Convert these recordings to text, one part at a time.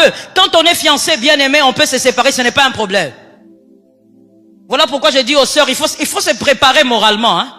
peu. Quand on est fiancé, bien aimé, on peut se séparer, ce n'est pas un problème. Voilà pourquoi j'ai dit aux sœurs, il faut se préparer moralement. Hein.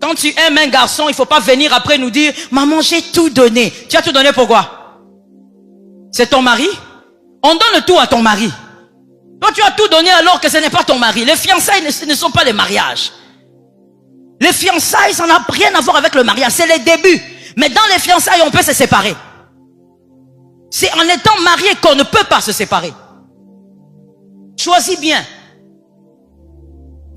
Quand tu aimes un garçon, il ne faut pas venir après nous dire, maman, j'ai tout donné. Tu as tout donné pourquoi? C'est ton mari? On donne tout à ton mari. Toi, tu as tout donné alors que ce n'est pas ton mari. Les fiançailles ne sont pas les mariages. Les fiançailles, ça n'a rien à voir avec le mariage. C'est les débuts. Mais dans les fiançailles, on peut se séparer. C'est en étant marié qu'on ne peut pas se séparer. Choisis bien.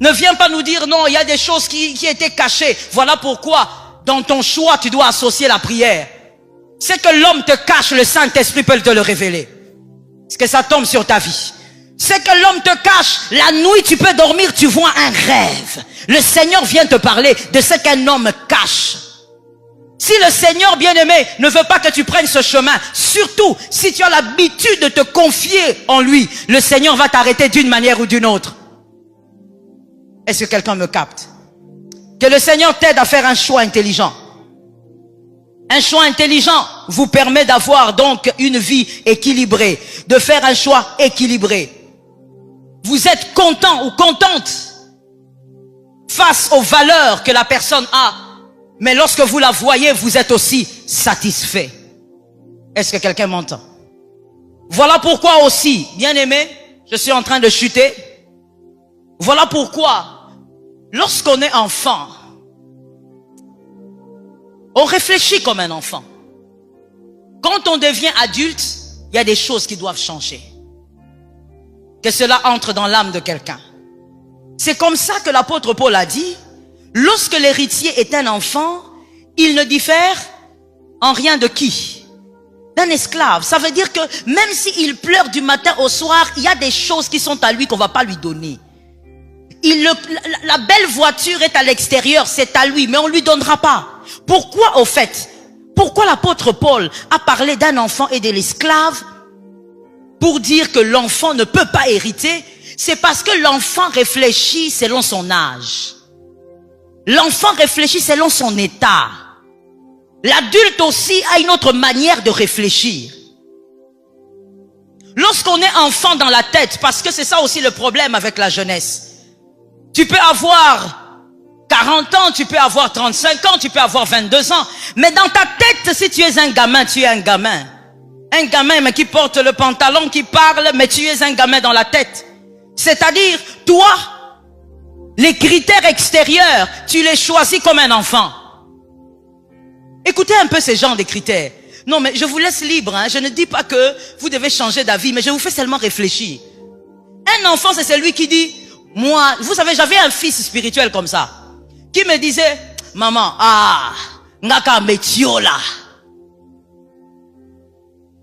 Ne viens pas nous dire non, il y a des choses qui étaient cachées. Voilà pourquoi, dans ton choix, tu dois associer la prière. C'est que l'homme te cache, le Saint-Esprit peut te le révéler. Est-ce que ça tombe sur ta vie? C'est que l'homme te cache. La nuit, tu peux dormir, tu vois un rêve. Le Seigneur vient te parler de ce qu'un homme cache. Si le Seigneur bien-aimé ne veut pas que tu prennes ce chemin, surtout si tu as l'habitude de te confier en lui, le Seigneur va t'arrêter d'une manière ou d'une autre. Est-ce que quelqu'un me capte? Que le Seigneur t'aide à faire un choix intelligent. Un choix intelligent vous permet d'avoir donc une vie équilibrée, de faire un choix équilibré. Vous êtes content ou contente face aux valeurs que la personne a, mais lorsque vous la voyez, vous êtes aussi satisfait. Est-ce que quelqu'un m'entend? Voilà pourquoi aussi, bien aimé, je suis en train de chuter. Voilà pourquoi, lorsqu'on est enfant, on réfléchit comme un enfant. Quand on devient adulte, il y a des choses qui doivent changer. Que cela entre dans l'âme de quelqu'un. C'est comme ça que l'apôtre Paul a dit, lorsque l'héritier est un enfant, il ne diffère en rien de qui? D'un esclave. Ça veut dire que même s'il pleure du matin au soir, il y a des choses qui sont à lui qu'on ne va pas lui donner. La belle voiture est à l'extérieur, c'est à lui, mais on ne lui donnera pas. Pourquoi au fait? Pourquoi l'apôtre Paul a parlé d'un enfant et de l'esclave pour dire que l'enfant ne peut pas hériter? C'est parce que l'enfant réfléchit selon son âge. L'enfant réfléchit selon son état. L'adulte aussi a une autre manière de réfléchir. Lorsqu'on est enfant dans la tête, parce que c'est ça aussi le problème avec la jeunesse. Tu peux avoir 40 ans, tu peux avoir 35 ans, tu peux avoir 22 ans. Mais dans ta tête, si tu es un gamin, tu es un gamin. Un gamin mais qui porte le pantalon, qui parle, mais tu es un gamin dans la tête. C'est-à-dire, toi, les critères extérieurs, tu les choisis comme un enfant. Écoutez un peu ces genres de critères. Non, mais je vous laisse libre. Hein. Je ne dis pas que vous devez changer d'avis, mais je vous fais seulement réfléchir. Un enfant, c'est celui qui dit, moi, vous savez, j'avais un fils spirituel comme ça, qui me disait, maman, ngaka metiola.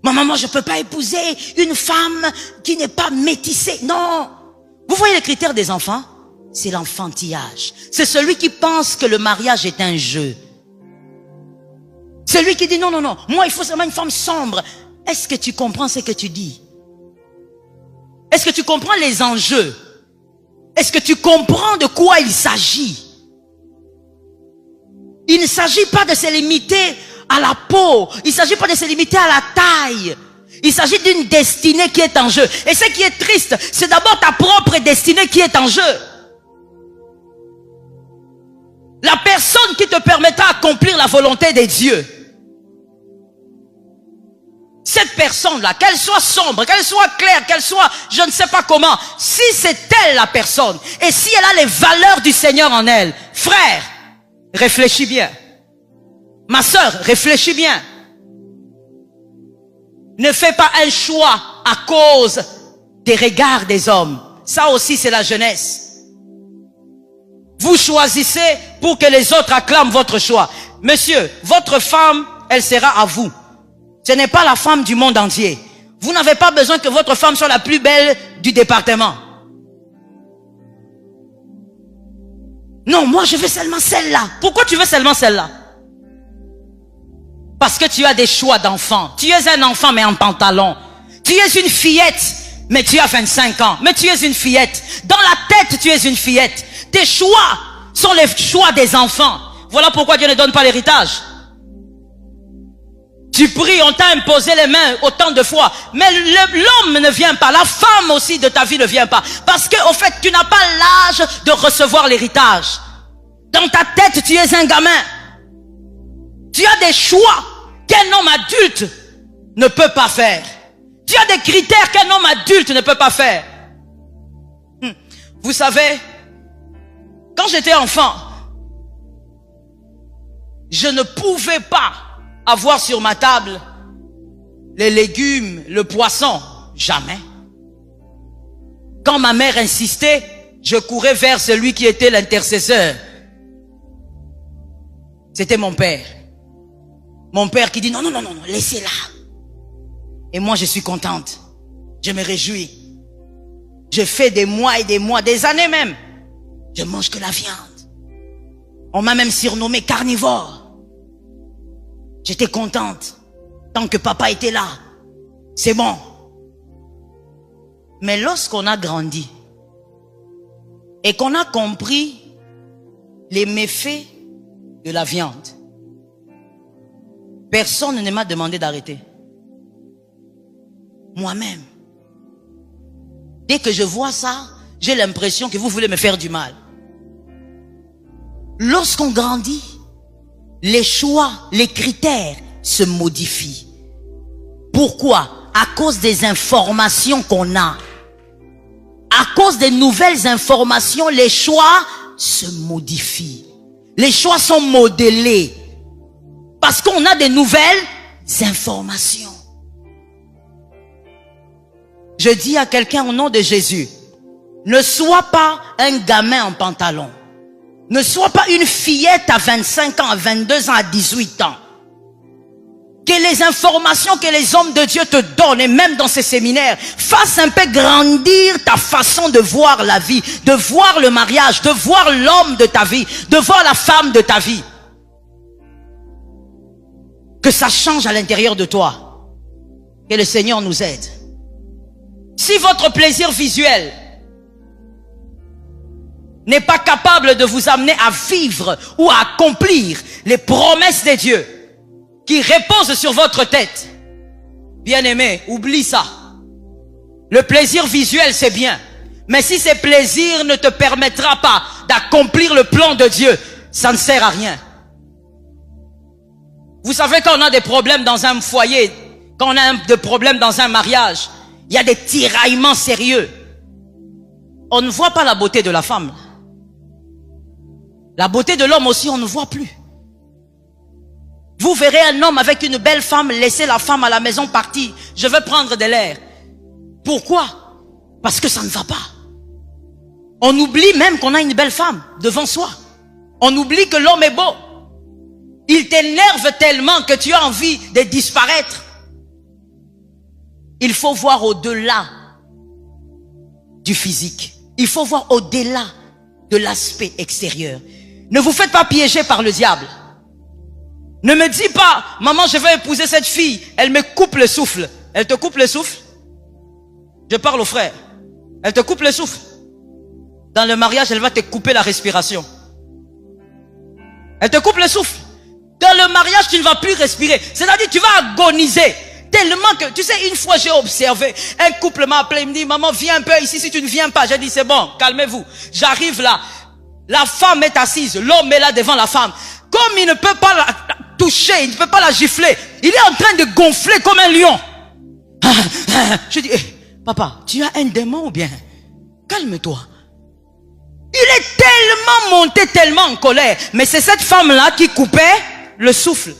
Maman, moi, je ne peux pas épouser une femme qui n'est pas métissée. Non. Vous voyez les critères des enfants? C'est l'enfantillage. C'est celui qui pense que le mariage est un jeu. Celui qui dit non, non, non, moi il faut seulement une femme sombre. Est-ce que tu comprends ce que tu dis? Est-ce que tu comprends les enjeux? Est-ce que tu comprends de quoi il s'agit? Il ne s'agit pas de se limiter à la peau. Il ne s'agit pas de se limiter à la taille. Il s'agit d'une destinée qui est en jeu. Et ce qui est triste, c'est d'abord ta propre destinée qui est en jeu. La personne qui te permettra d'accomplir la volonté de Dieu. Cette personne-là, qu'elle soit sombre, qu'elle soit claire, qu'elle soit je ne sais pas comment, si c'est elle la personne, et si elle a les valeurs du Seigneur en elle, frère, réfléchis bien. Ma sœur, réfléchis bien. Ne fais pas un choix à cause des regards des hommes. Ça aussi, c'est la jeunesse. Vous choisissez pour que les autres acclament votre choix. Monsieur, votre femme, elle sera à vous. Ce n'est pas la femme du monde entier. Vous n'avez pas besoin que votre femme soit la plus belle du département. Non, moi je veux seulement celle-là. Pourquoi tu veux seulement celle-là? Parce que tu as des choix d'enfant. Tu es un enfant mais en pantalon. Tu es une fillette mais tu as 25 ans. Mais tu es une fillette. Dans la tête tu es une fillette. Tes choix sont les choix des enfants. Voilà pourquoi Dieu ne donne pas l'héritage. Tu pries, on t'a imposé les mains autant de fois. Mais l'homme ne vient pas. La femme aussi de ta vie ne vient pas. Parce que, au fait, tu n'as pas l'âge de recevoir l'héritage. Dans ta tête, tu es un gamin. Tu as des choix qu'un homme adulte ne peut pas faire. Tu as des critères qu'un homme adulte ne peut pas faire. Vous savez, quand j'étais enfant, je ne pouvais pas avoir sur ma table les légumes, le poisson. Jamais. Quand ma mère insistait, je courais vers celui qui était l'intercesseur. C'était mon père. Mon père qui dit non, laissez-la. Et moi je suis contente. Je me réjouis. Je fais des mois et des mois, des années même. Je mange que la viande. On m'a même surnommé carnivore. J'étais contente. Tant que papa était là. C'est bon. Mais lorsqu'on a grandi et qu'on a compris les méfaits de la viande, personne ne m'a demandé d'arrêter. Moi-même. Dès que je vois ça, j'ai l'impression que vous voulez me faire du mal. Lorsqu'on grandit, les choix, les critères se modifient. Pourquoi? À cause des informations qu'on a. À cause des nouvelles informations, les choix se modifient. Les choix sont modelés. Parce qu'on a des nouvelles informations. Je dis à quelqu'un au nom de Jésus, ne sois pas un gamin en pantalon. Ne sois pas une fillette à 25 ans, à 22 ans, à 18 ans. Que les informations que les hommes de Dieu te donnent, et même dans ces séminaires, fassent un peu grandir ta façon de voir la vie, de voir le mariage, de voir l'homme de ta vie, de voir la femme de ta vie. Que ça change à l'intérieur de toi. Que le Seigneur nous aide. Si votre plaisir visuel n'est pas capable de vous amener à vivre ou à accomplir les promesses de Dieu qui reposent sur votre tête, bien-aimé, oublie ça. Le plaisir visuel, c'est bien. Mais si ce plaisir ne te permettra pas d'accomplir le plan de Dieu, ça ne sert à rien. Vous savez, quand on a des problèmes dans un foyer, quand on a des problèmes dans un mariage, il y a des tiraillements sérieux. On ne voit pas la beauté de la femme. La beauté de l'homme aussi, on ne voit plus. Vous verrez un homme avec une belle femme laisser la femme à la maison partir. Je veux prendre de l'air. Pourquoi? Parce que ça ne va pas. On oublie même qu'on a une belle femme devant soi. On oublie que l'homme est beau. Il t'énerve tellement que tu as envie de disparaître. Il faut voir au-delà du physique. Il faut voir au-delà de l'aspect extérieur. Ne vous faites pas piéger par le diable. Ne me dis pas, maman, je vais épouser cette fille. Elle me coupe le souffle. Elle te coupe le souffle? Je parle au frère. Elle te coupe le souffle. Dans le mariage, elle va te couper la respiration. Elle te coupe le souffle. Dans le mariage, tu ne vas plus respirer. C'est-à-dire, tu vas agoniser. Tellement que, tu sais, une fois j'ai observé, un couple m'a appelé, il me dit, maman, viens un peu ici, si tu ne viens pas. J'ai dit, c'est bon, calmez-vous. J'arrive là. La femme est assise, l'homme est là devant la femme. Comme il ne peut pas la toucher, il ne peut pas la gifler, il est en train de gonfler comme un lion. Je dis, hey, papa, tu as un démon ou bien? Calme-toi. Il est tellement monté, tellement en colère. Mais c'est cette femme-là qui coupait le souffle.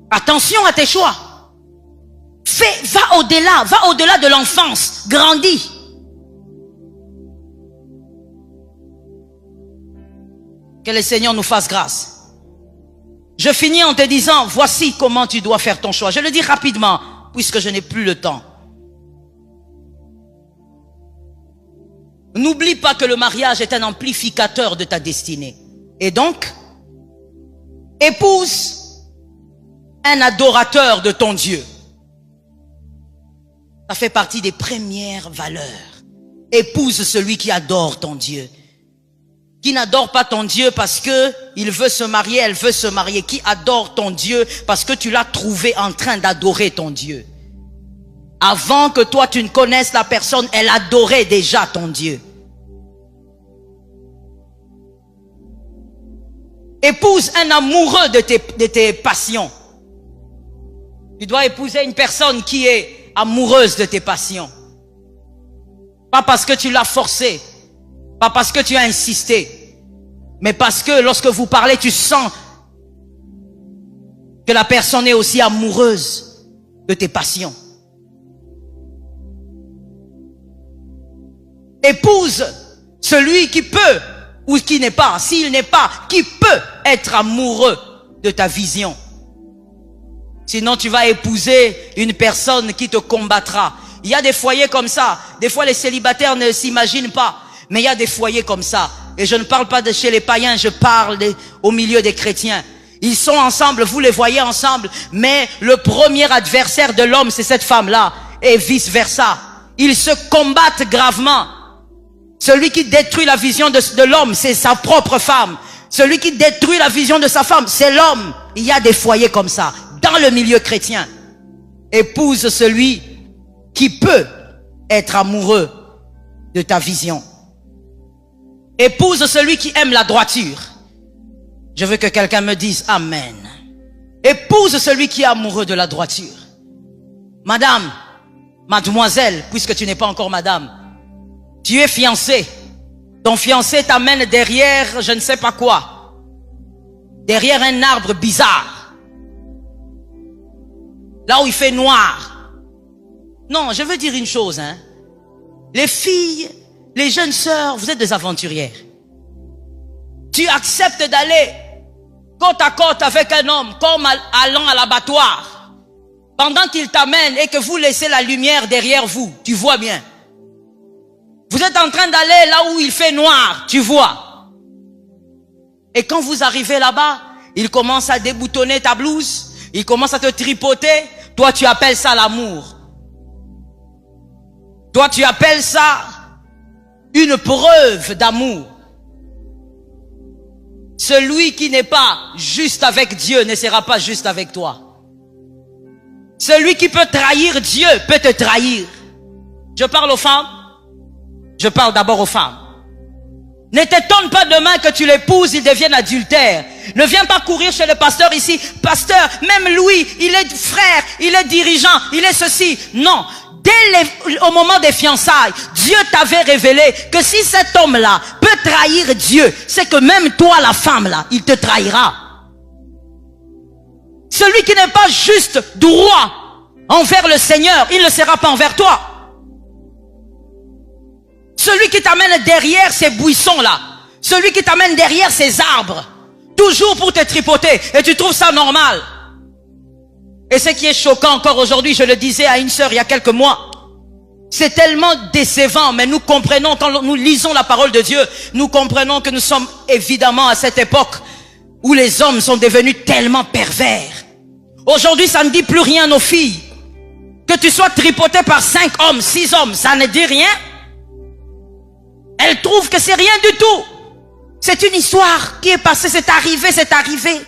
Attention à tes choix. Va au-delà de l'enfance. Grandis. Que le Seigneur nous fasse grâce. Je finis en te disant, voici comment tu dois faire ton choix. Je le dis rapidement, puisque je n'ai plus le temps. N'oublie pas que le mariage est un amplificateur de ta destinée. Et donc, épouse un adorateur de ton Dieu. Ça fait partie des premières valeurs. Épouse celui qui adore ton Dieu. Qui n'adore pas ton Dieu parce que il veut se marier, elle veut se marier. Qui adore ton Dieu parce que tu l'as trouvé en train d'adorer ton Dieu. Avant que toi tu ne connaisses la personne, elle adorait déjà ton Dieu. Épouse un amoureux de tes passions. Tu dois épouser une personne qui est amoureuse de tes passions. Pas parce que tu l'as forcé, pas parce que tu as insisté, mais parce que lorsque vous parlez, tu sens que la personne est aussi amoureuse de tes passions. Épouse celui qui peut ou qui n'est pas, s'il n'est pas, qui peut être amoureux de ta vision. Sinon, tu vas épouser une personne qui te combattra. Il y a des foyers comme ça. Des fois, les célibataires ne s'imaginent pas. Mais il y a des foyers comme ça. Et je ne parle pas de chez les païens, je parle au milieu des chrétiens. Ils sont ensemble, vous les voyez ensemble. Mais le premier adversaire de l'homme, c'est cette femme-là. Et vice versa. Ils se combattent gravement. Celui qui détruit la vision de l'homme, c'est sa propre femme. Celui qui détruit la vision de sa femme, c'est l'homme. Il y a des foyers comme ça. Dans le milieu chrétien, épouse celui qui peut être amoureux de ta vision. Épouse celui qui aime la droiture. Je veux que quelqu'un me dise Amen. Épouse celui qui est amoureux de la droiture. Madame, mademoiselle, puisque tu n'es pas encore madame, tu es fiancée. Ton fiancé t'amène derrière je ne sais pas quoi. Derrière un arbre bizarre. Là où il fait noir. Non, je veux dire une chose, hein. Les filles, les jeunes sœurs, vous êtes des aventurières. Tu acceptes d'aller côte à côte avec un homme, comme allant à l'abattoir. Pendant qu'il t'amène et que vous laissez la lumière derrière vous, tu vois bien. Vous êtes en train d'aller là où il fait noir, tu vois. Et quand vous arrivez là-bas, il commence à déboutonner ta blouse, il commence à te tripoter. Toi, tu appelles ça l'amour. Toi, tu appelles ça une preuve d'amour. Celui qui n'est pas juste avec Dieu ne sera pas juste avec toi. Celui qui peut trahir Dieu peut te trahir. Je parle aux femmes. Je parle d'abord aux femmes. Ne t'étonne pas demain que tu l'épouses, il devienne adultère. Ne viens pas courir chez le pasteur ici. Pasteur, même Louis, il est frère, il est dirigeant, il est ceci. Non. Au moment des fiançailles, Dieu t'avait révélé que si cet homme-là peut trahir Dieu, c'est que même toi, la femme là, il te trahira. Celui qui n'est pas juste droit envers le Seigneur, il ne sera pas envers toi. Celui qui t'amène derrière ces buissons-là, celui qui t'amène derrière ces arbres, toujours pour te tripoter, et tu trouves ça normal. Et ce qui est choquant encore aujourd'hui, je le disais à une sœur il y a quelques mois, c'est tellement décevant, mais nous comprenons, quand nous lisons la parole de Dieu, nous comprenons que nous sommes évidemment à cette époque où les hommes sont devenus tellement pervers. Aujourd'hui, ça ne dit plus rien aux filles. Que tu sois tripoté par 5 hommes, 6 hommes, ça ne dit rien. Elles trouvent que c'est rien du tout. C'est une histoire qui est passée, c'est arrivé, c'est arrivé.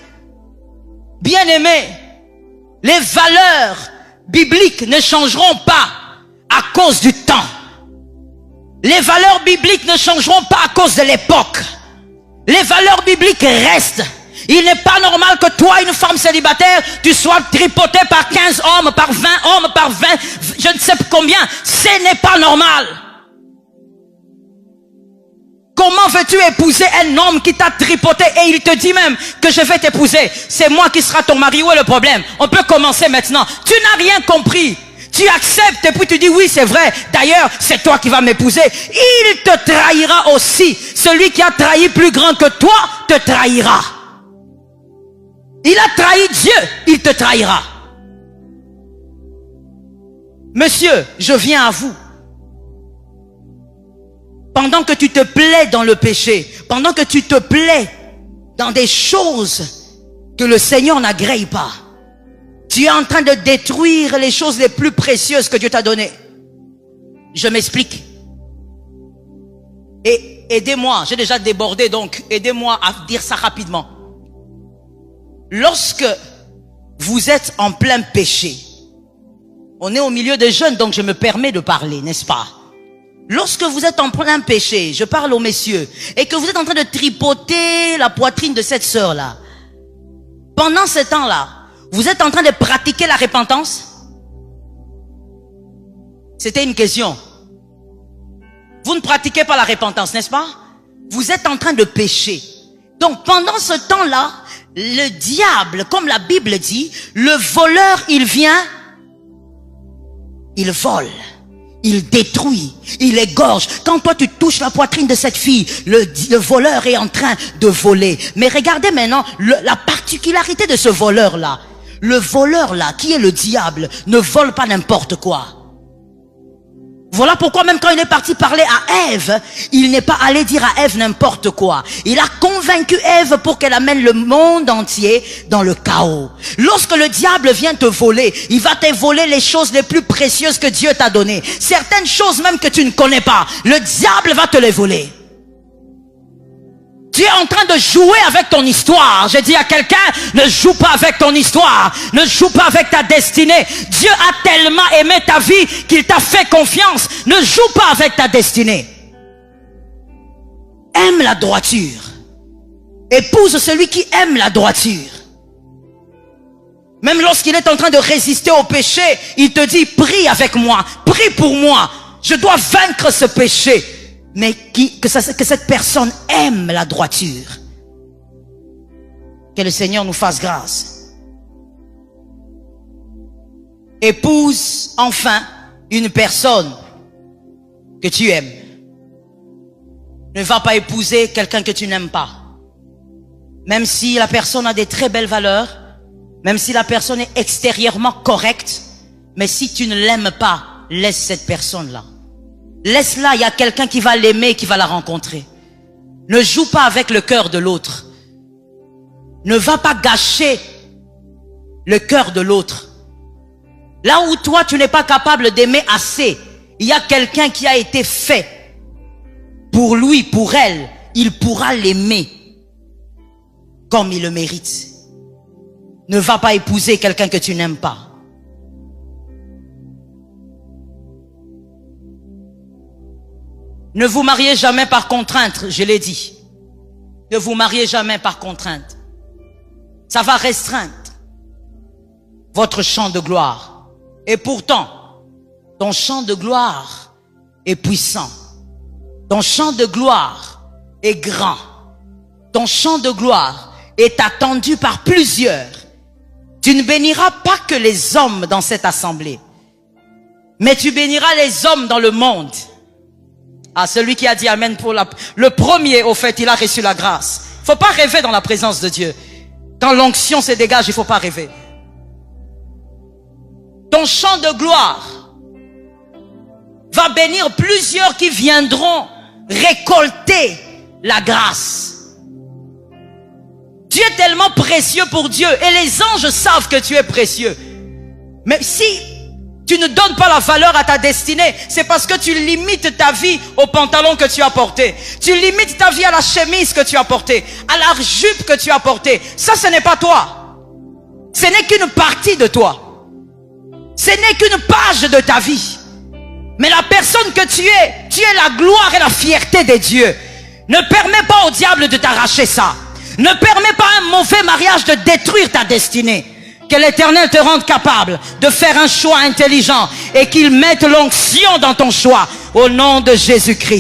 Bien-aimés, les valeurs bibliques ne changeront pas à cause du temps. Les valeurs bibliques ne changeront pas à cause de l'époque. Les valeurs bibliques restent. Il n'est pas normal que toi, une femme célibataire, tu sois tripotée par 15 hommes, par 20 hommes, par 20, je ne sais combien. Ce n'est pas normal. Comment veux-tu épouser un homme qui t'a tripoté et il te dit même que je vais t'épouser? C'est moi qui sera ton mari. Où est le problème? On peut commencer maintenant. Tu n'as rien compris. Tu acceptes et puis tu dis oui, c'est vrai. D'ailleurs, c'est toi qui vas m'épouser. Il te trahira aussi. Celui qui a trahi plus grand que toi te trahira. Il a trahi Dieu, il te trahira. Monsieur, je viens à vous. Pendant que tu te plais dans le péché, pendant que tu te plais dans des choses que le Seigneur n'agrée pas, tu es en train de détruire les choses les plus précieuses que Dieu t'a données. Je m'explique. Et aidez-moi, j'ai déjà débordé, donc aidez-moi à dire ça rapidement. Lorsque vous êtes en plein péché, on est au milieu des jeunes, donc je me permets de parler, n'est-ce pas? Lorsque vous êtes en plein péché, je parle aux messieurs, et que vous êtes en train de tripoter la poitrine de cette sœur-là, pendant ce temps-là, vous êtes en train de pratiquer la repentance? C'était une question. Vous ne pratiquez pas la repentance, n'est-ce pas? Vous êtes en train de pécher. Donc pendant ce temps-là, le diable, comme la Bible dit, le voleur, il vient, il vole, il détruit, il égorge. Quand toi tu touches la poitrine de cette fille, le voleur est en train de voler. Mais regardez maintenant la particularité de ce voleur-là. Le voleur-là, qui est le diable, ne vole pas n'importe quoi. Voilà pourquoi même quand il est parti parler à Ève, il n'est pas allé dire à Ève n'importe quoi. Il a convaincu Ève pour qu'elle amène le monde entier dans le chaos. Lorsque le diable vient te voler, il va te voler les choses les plus précieuses que Dieu t'a données. Certaines choses même que tu ne connais pas, le diable va te les voler. Tu es en train de jouer avec ton histoire. J'ai dit à quelqu'un, ne joue pas avec ton histoire. Ne joue pas avec ta destinée. Dieu a tellement aimé ta vie qu'il t'a fait confiance. Ne joue pas avec ta destinée. Aime la droiture. Épouse celui qui aime la droiture. Même lorsqu'il est en train de résister au péché, il te dit, prie avec moi. Prie pour moi. Je dois vaincre ce péché. Mais que cette personne aime la droiture. Que le Seigneur nous fasse grâce. Épouse enfin une personne que tu aimes. Ne va pas épouser quelqu'un que tu n'aimes pas. Même si la personne a des très belles valeurs, même si la personne est extérieurement correcte, mais si tu ne l'aimes pas, laisse cette personne-là. Laisse-la, il y a quelqu'un qui va l'aimer, qui va la rencontrer. Ne joue pas avec le cœur de l'autre. Ne va pas gâcher le cœur de l'autre. Là où toi, tu n'es pas capable d'aimer assez, il y a quelqu'un qui a été fait pour lui, pour elle. Il pourra l'aimer comme il le mérite. Ne va pas épouser quelqu'un que tu n'aimes pas. Ne vous mariez jamais par contrainte, je l'ai dit. Ne vous mariez jamais par contrainte. Ça va restreindre votre champ de gloire. Et pourtant, ton champ de gloire est puissant. Ton champ de gloire est grand. Ton champ de gloire est attendu par plusieurs. Tu ne béniras pas que les hommes dans cette assemblée, mais tu béniras les hommes dans le monde. Ah, celui qui a dit amen pour le premier, au fait, il a reçu la grâce. Il ne faut pas rêver dans la présence de Dieu. Quand l'onction se dégage, il ne faut pas rêver. Ton champ de gloire va bénir plusieurs qui viendront récolter la grâce. Tu es tellement précieux pour Dieu et les anges savent que tu es précieux. Mais si tu ne donnes pas la valeur à ta destinée, c'est parce que tu limites ta vie au pantalon que tu as porté. Tu limites ta vie à la chemise que tu as portée, à la jupe que tu as portée. Ça, ce n'est pas toi. Ce n'est qu'une partie de toi. Ce n'est qu'une page de ta vie. Mais la personne que tu es la gloire et la fierté de Dieu. Ne permets pas au diable de t'arracher ça. Ne permets pas à un mauvais mariage de détruire ta destinée. Que l'Éternel te rende capable de faire un choix intelligent et qu'il mette l'onction dans ton choix au nom de Jésus-Christ.